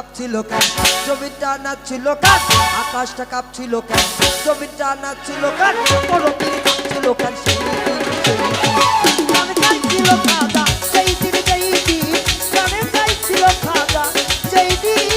কাঁপছিল কেন জমিটা নাচছিল কেন আকাশটা কাঁপছিল কেন জমিটা নাচছিল কেন পরপীর কাঁপছিল কেন সেই দিন গানে গাইছিল খাজা সেই দিন গানে গাইছিল খাজা সেই দিন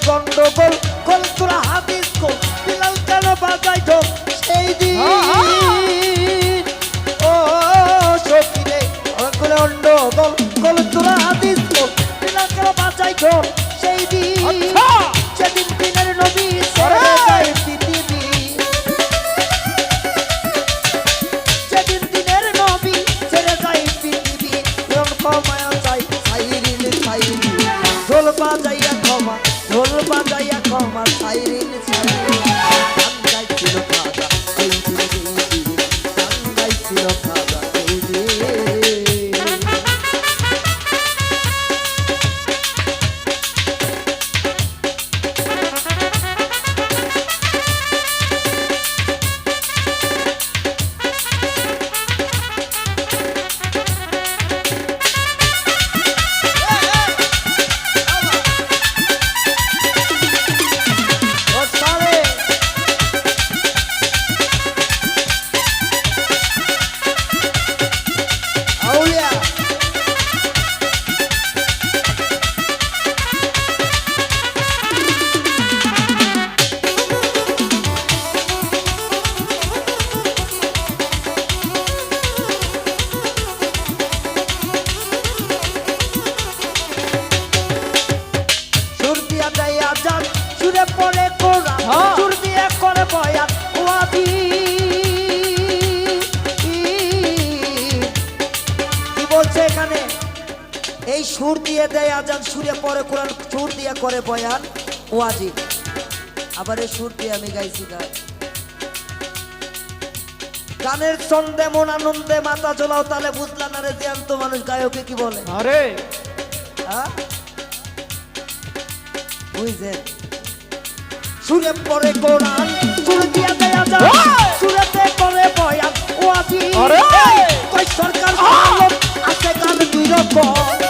গন্ডগোল গোল তোরা হাদিস গোল বিলাল কেন বাজাই ঢোল সেই দিন ও সখিরে গোলে গন্ডগোল গোল তোরা হাদিস গোল বিলাল কেন বাজাই ঢোল সেই দিন সেদিন দিনের নবী ছেড়ে যায় পৃথিবী সেদিন দিনের নবী ছেড়ে যায় পৃথিবী ক্ষমায়া চাই সাইরিন সাইরিন ঢোল বাজাইয়া ক্ষমা ঢোল বাজাইয়া ক্ষমা সাইরিন সাইরিন গান গাইছিল খাজা এই দিন গান গাইছিল খাজা এই দিন সুরে পড়ে কোরআন সুর দিয়ে করে বয়ান ওয়াজি কি বলছে এখানে এই সুর দিয়ে দেয় আজান সুরে পড়ে কোরআন সুর দিয়ে করে বয়ান ওয়াজি আবার এই সুর দিয়ে আমি গাইছি গান গানের ছন্দে মন আনন্দে মাথা ঝোলাও তাহলে বুঝলা না রে জ্যান্ত মানুষ গায়কে কি বলে আরে হ্যাঁ বুঝছেন সুরে পড়ে কোরআন সুর দিয়া দেয়া যায় সুরেতে করে বয়ান ওয়াজি কই সরকার আছে গান দুই রকম